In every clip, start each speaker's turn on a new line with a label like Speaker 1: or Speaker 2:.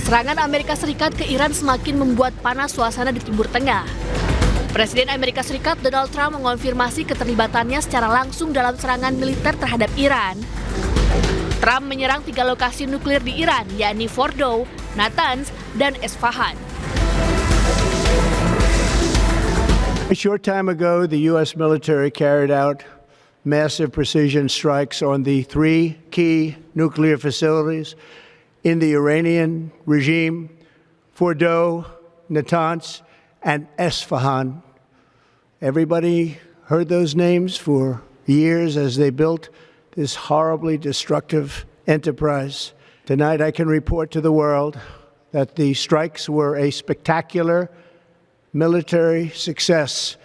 Speaker 1: Serangan Amerika Serikat ke Iran semakin membuat panas suasana di Timur Tengah. Presiden Amerika Serikat Donald Trump mengonfirmasi keterlibatannya secara langsung dalam serangan militer terhadap Iran. Trump menyerang 3 lokasi nuklir di Iran, yakni Fordow, Natanz, dan Esfahan.
Speaker 2: A short time ago, the U.S. military carried out massive precision strikes on the 3 key nuclear facilities in the Iranian regime, Fordow, Natanz, and Esfahan. Everybody heard those names for years as they built this horribly destructive enterprise. Tonight I can report to the world that the strikes were a spectacular military success.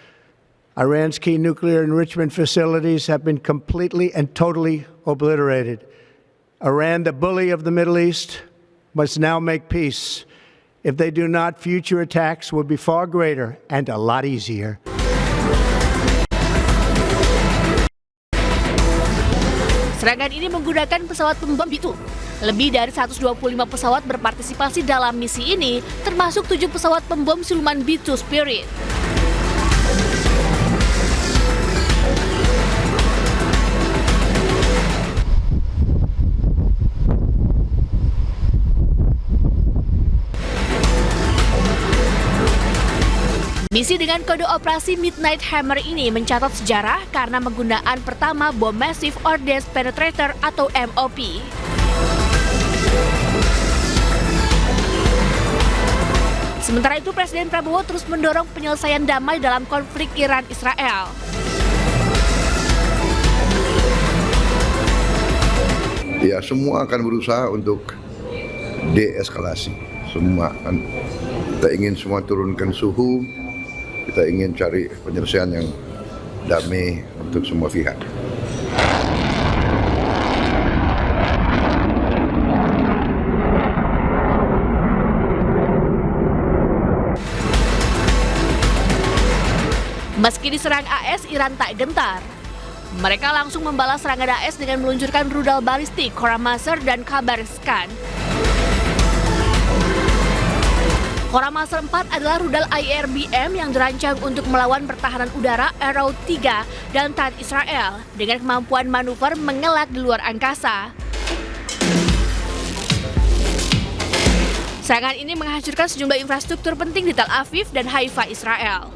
Speaker 2: Iran's key nuclear enrichment facilities have been completely and totally obliterated. Iran, the bully of the Middle East, must now make peace. If they do not, future attacks will be far greater and a lot easier.
Speaker 1: Serangan ini menggunakan pesawat pembom B-2. Lebih dari 125 pesawat berpartisipasi dalam misi ini, termasuk 7 pesawat pembom siluman B-2 Spirit. Misi dengan kode operasi Midnight Hammer ini mencatat sejarah karena penggunaan pertama bom Massive Ordnance Penetrator atau MOP. Sementara itu, Presiden Prabowo terus mendorong penyelesaian damai dalam konflik Iran-Israel.
Speaker 3: Ya, semua akan berusaha untuk deeskalasi. Semua kita ingin semua turunkan suhu. Kita ingin cari penyelesaian yang damai untuk semua pihak.
Speaker 1: Meski diserang AS, Iran tak gentar. Mereka langsung membalas serangan AS dengan meluncurkan rudal balistik, Khorramshahr dan Khabarovsk. Khorramshahr 4 adalah rudal IRBM yang dirancang untuk melawan pertahanan udara Arrow 3 dan THAAD Israel dengan kemampuan manuver mengelak di luar angkasa. Serangan ini menghancurkan sejumlah infrastruktur penting di Tel Aviv dan Haifa, Israel.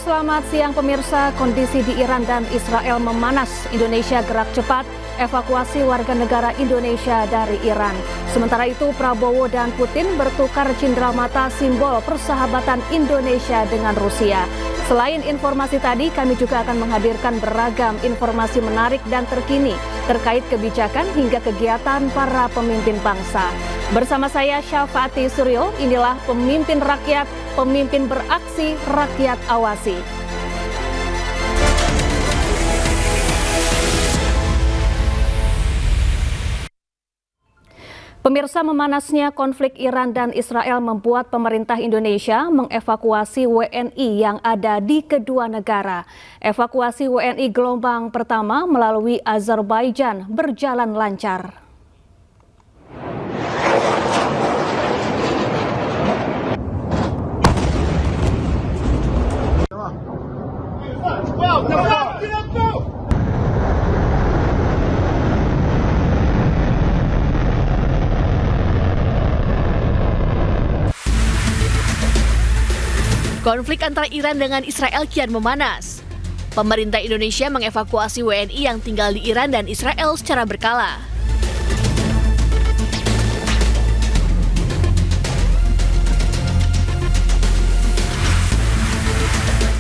Speaker 4: Selamat siang pemirsa, kondisi di Iran dan Israel memanas. Indonesia gerak cepat evakuasi warga negara Indonesia dari Iran. Sementara itu Prabowo dan Putin bertukar cindramata simbol persahabatan Indonesia dengan Rusia. Selain informasi tadi, kami juga akan menghadirkan beragam informasi menarik dan terkini terkait kebijakan hingga kegiatan para pemimpin bangsa. Bersama saya Syafati Suryo, inilah Pemimpin Rakyat, Pemimpin Beraksi, Rakyat Awasi. Pemirsa, memanasnya konflik Iran dan Israel membuat pemerintah Indonesia mengevakuasi WNI yang ada di kedua negara. Evakuasi WNI gelombang pertama melalui Azerbaijan berjalan lancar.
Speaker 1: Konflik antara Iran dengan Israel kian memanas. Pemerintah Indonesia mengevakuasi WNI yang tinggal di Iran dan Israel secara berkala.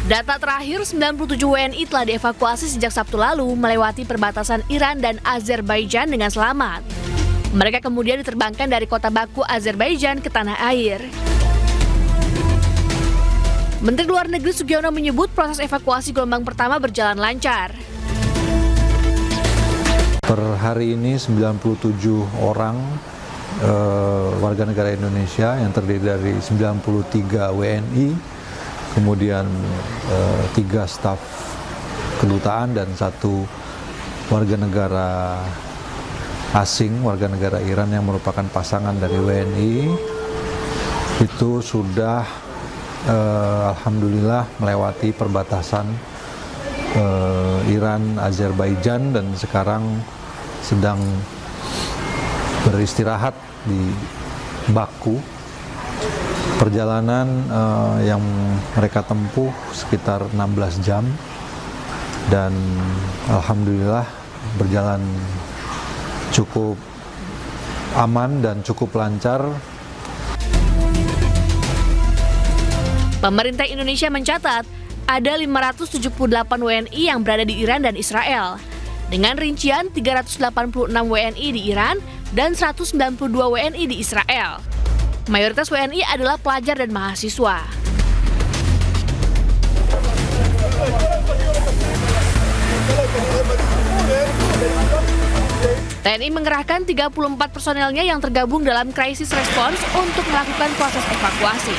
Speaker 1: Data terakhir, 97 WNI telah dievakuasi sejak Sabtu lalu melewati perbatasan Iran dan Azerbaijan dengan selamat. Mereka kemudian diterbangkan dari kota Baku, Azerbaijan ke tanah air. Menteri Luar Negeri Sugiono menyebut proses evakuasi gelombang pertama berjalan lancar.
Speaker 5: Per hari ini 97 orang warga negara Indonesia yang terdiri dari 93 WNI, kemudian 3 staf kedutaan dan 1 warga negara asing, warga negara Iran yang merupakan pasangan dari WNI, itu sudah alhamdulillah melewati perbatasan Iran, Azerbaijan, dan sekarang sedang beristirahat di Baku. Perjalanan yang mereka tempuh sekitar 16 jam dan alhamdulillah berjalan cukup aman dan cukup lancar.
Speaker 1: Pemerintah Indonesia mencatat ada 578 WNI yang berada di Iran dan Israel. Dengan rincian 386 WNI di Iran dan 192 WNI di Israel. Mayoritas WNI adalah pelajar dan mahasiswa. TNI mengerahkan 34 personelnya yang tergabung dalam crisis response untuk melakukan proses evakuasi.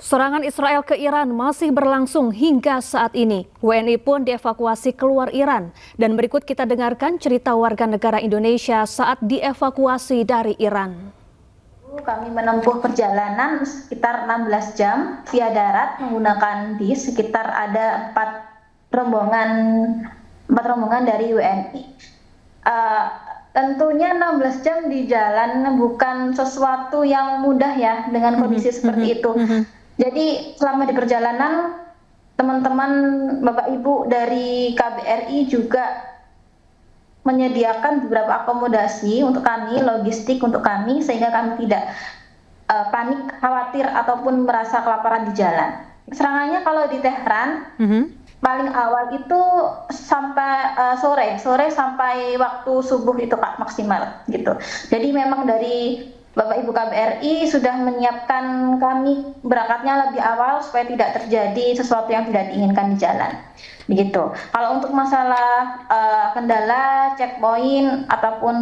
Speaker 4: Serangan Israel ke Iran masih berlangsung hingga saat ini. WNI pun dievakuasi keluar Iran. Dan berikut kita dengarkan cerita warga negara Indonesia saat dievakuasi dari Iran.
Speaker 6: Kami menempuh perjalanan sekitar 16 jam via darat menggunakan bis. Sekitar ada 4 rombongan dari WNI. Tentunya 16 jam di jalan bukan sesuatu yang mudah ya dengan kondisi seperti itu. Jadi selama di perjalanan teman-teman Bapak Ibu dari KBRI juga menyediakan beberapa akomodasi untuk kami, logistik untuk kami, sehingga kami tidak panik, khawatir ataupun merasa kelaparan di jalan. Serangannya kalau di Tehran paling awal itu sampai sore sampai waktu subuh itu Kak, maksimal gitu. Jadi memang dari Bapak Ibu KBRI sudah menyiapkan kami berangkatnya lebih awal supaya tidak terjadi sesuatu yang tidak diinginkan di jalan. Begitu. Kalau untuk masalah kendala, checkpoint ataupun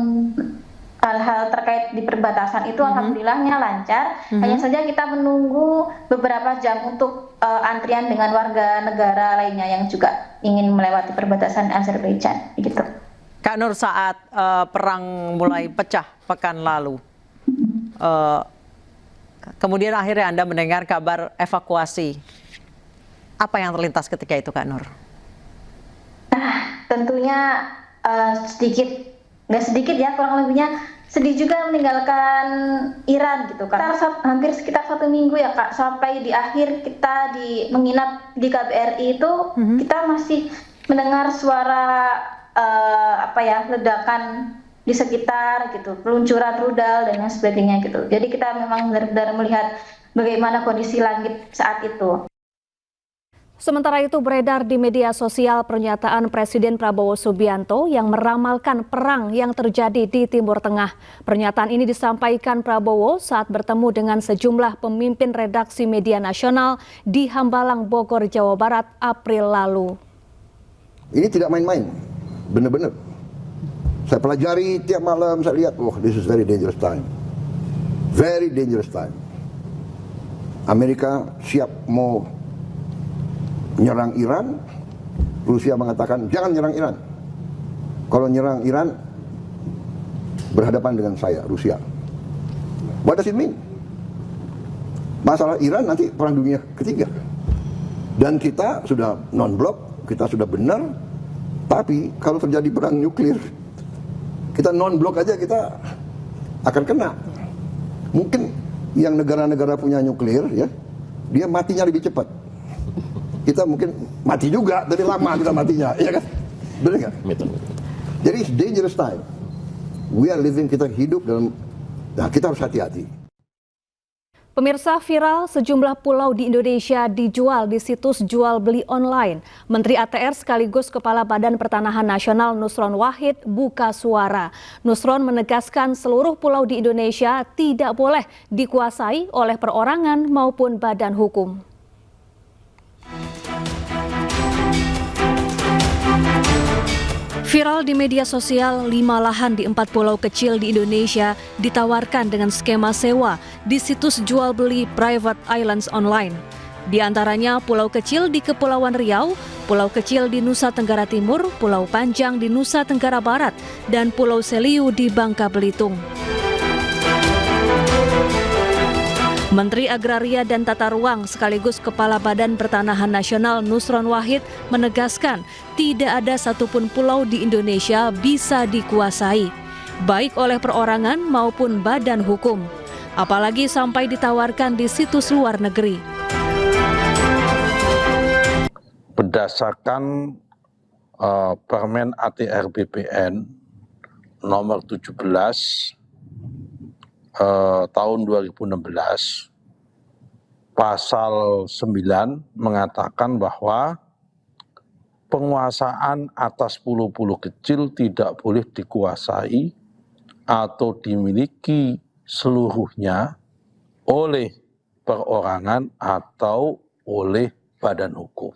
Speaker 6: hal-hal terkait di perbatasan itu alhamdulillahnya lancar. Hanya saja kita menunggu beberapa jam untuk antrian dengan warga negara lainnya yang juga ingin melewati perbatasan Azerbaijan. Begitu.
Speaker 7: Kak Nur, saat perang mulai pecah pekan lalu, kemudian akhirnya Anda mendengar kabar evakuasi. Apa yang terlintas ketika itu, Kak Nur?
Speaker 6: Tentunya nggak sedikit ya, kurang lebihnya sedih juga meninggalkan Iran gitu kan. Hampir sekitar 1 minggu ya Kak, sampai di akhir kita menginap di KBRI itu kita masih mendengar suara ledakan di sekitar gitu, peluncuran rudal dan lain sebagainya gitu. Jadi kita memang benar-benar melihat bagaimana kondisi langit saat itu.
Speaker 4: Sementara itu beredar di media sosial pernyataan Presiden Prabowo Subianto yang meramalkan perang yang terjadi di Timur Tengah. Pernyataan ini disampaikan Prabowo saat bertemu dengan sejumlah pemimpin redaksi media nasional di Hambalang, Bogor, Jawa Barat, April lalu.
Speaker 3: Ini tidak main-main, benar-benar. Saya pelajari tiap malam, saya lihat, this is very dangerous time. Very dangerous time. Amerika siap mau menyerang Iran, Rusia mengatakan jangan nyerang Iran. Kalau nyerang Iran, berhadapan dengan saya, Rusia. What does it mean? Masalah Iran nanti perang dunia ketiga. Dan kita sudah non-blok, kita sudah benar, tapi kalau terjadi perang nuklir, kita non-blok aja kita akan kena. Mungkin yang negara-negara punya nuklir ya, dia matinya lebih cepat. Kita mungkin mati juga, dari lama kita matinya, ya kan? Benar kan? Jadi it's dangerous time. We are living, kita hidup dalam, nah kita harus hati-hati.
Speaker 4: Pemirsa, viral sejumlah pulau di Indonesia dijual di situs jual beli online. Menteri ATR sekaligus Kepala Badan Pertanahan Nasional Nusron Wahid buka suara. Nusron menegaskan seluruh pulau di Indonesia tidak boleh dikuasai oleh perorangan maupun badan hukum. Viral di media sosial, 5 lahan di 4 pulau kecil di Indonesia ditawarkan dengan skema sewa di situs jual beli private islands online. Di antaranya pulau kecil di Kepulauan Riau, pulau kecil di Nusa Tenggara Timur, Pulau Panjang di Nusa Tenggara Barat, dan Pulau Seliu di Bangka Belitung. Menteri Agraria dan Tata Ruang sekaligus Kepala Badan Pertanahan Nasional Nusron Wahid menegaskan tidak ada satupun pulau di Indonesia bisa dikuasai, baik oleh perorangan maupun badan hukum, apalagi sampai ditawarkan di situs luar negeri.
Speaker 8: Berdasarkan Permen ATR BPN nomor 17 tahun 2016, pasal 9 mengatakan bahwa penguasaan atas pulau-pulau kecil tidak boleh dikuasai atau dimiliki seluruhnya oleh perorangan atau oleh badan hukum.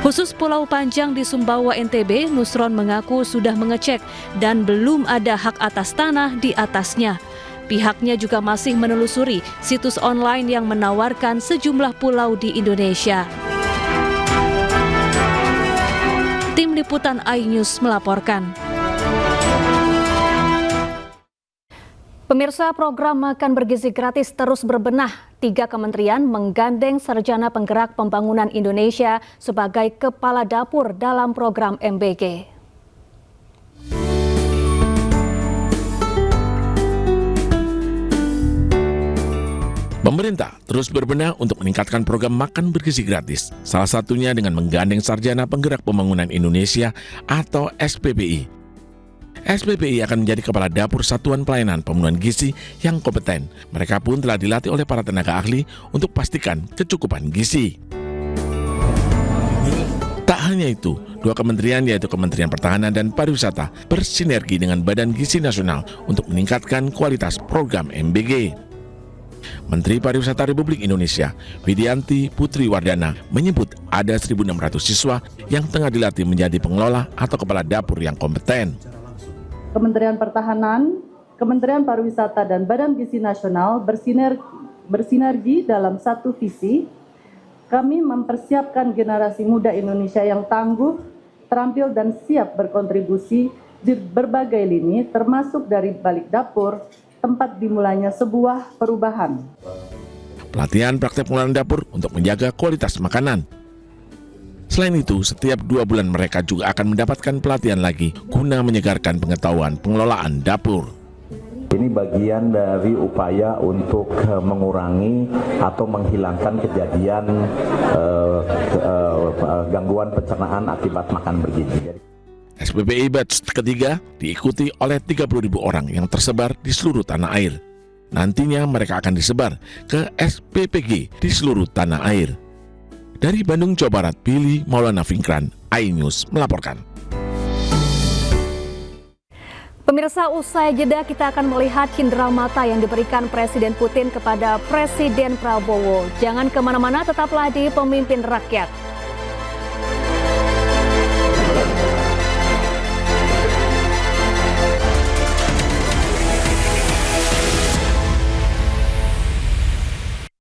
Speaker 4: Khusus Pulau Panjang di Sumbawa NTB, Nusron mengaku sudah mengecek dan belum ada hak atas tanah di atasnya. Pihaknya juga masih menelusuri situs online yang menawarkan sejumlah pulau di Indonesia. Tim Liputan iNews melaporkan. Pemirsa, program Makan Bergizi Gratis terus berbenah. 3 kementerian menggandeng Sarjana Penggerak Pembangunan Indonesia sebagai kepala dapur dalam program MBG.
Speaker 9: Pemerintah terus berbenah untuk meningkatkan program Makan Bergizi Gratis, salah satunya dengan menggandeng Sarjana Penggerak Pembangunan Indonesia atau SPPI. SPPI akan menjadi kepala dapur Satuan Pelayanan Pemenuhan Gizi yang kompeten. Mereka pun telah dilatih oleh para tenaga ahli untuk pastikan kecukupan gizi. Tak hanya itu, 2 kementerian yaitu Kementerian Pertahanan dan Pariwisata bersinergi dengan Badan Gizi Nasional untuk meningkatkan kualitas program MBG. Menteri Pariwisata Republik Indonesia, Widianti Putri Wardana, menyebut ada 1.600 siswa yang tengah dilatih menjadi pengelola atau kepala dapur yang kompeten.
Speaker 10: Kementerian Pertahanan, Kementerian Pariwisata dan Badan Gizi Nasional bersinergi dalam satu visi. Kami mempersiapkan generasi muda Indonesia yang tangguh, terampil dan siap berkontribusi di berbagai lini, termasuk dari balik dapur, tempat dimulainya sebuah perubahan.
Speaker 9: Pelatihan praktek pengelolaan dapur untuk menjaga kualitas makanan. Selain itu, setiap 2 bulan mereka juga akan mendapatkan pelatihan lagi guna menyegarkan pengetahuan pengelolaan dapur.
Speaker 11: Ini bagian dari upaya untuk mengurangi atau menghilangkan kejadian gangguan pencernaan akibat makan bergizi.
Speaker 9: SPPI batch ketiga diikuti oleh 30.000 orang yang tersebar di seluruh tanah air. Nantinya mereka akan disebar ke SPPG di seluruh tanah air. Dari Bandung, Jawa Barat, Billy Maulana Fikran, iNews melaporkan.
Speaker 4: Pemirsa, usai jeda kita akan melihat cindera mata yang diberikan Presiden Putin kepada Presiden Prabowo. Jangan kemana-mana, tetaplah di Pemimpin Rakyat.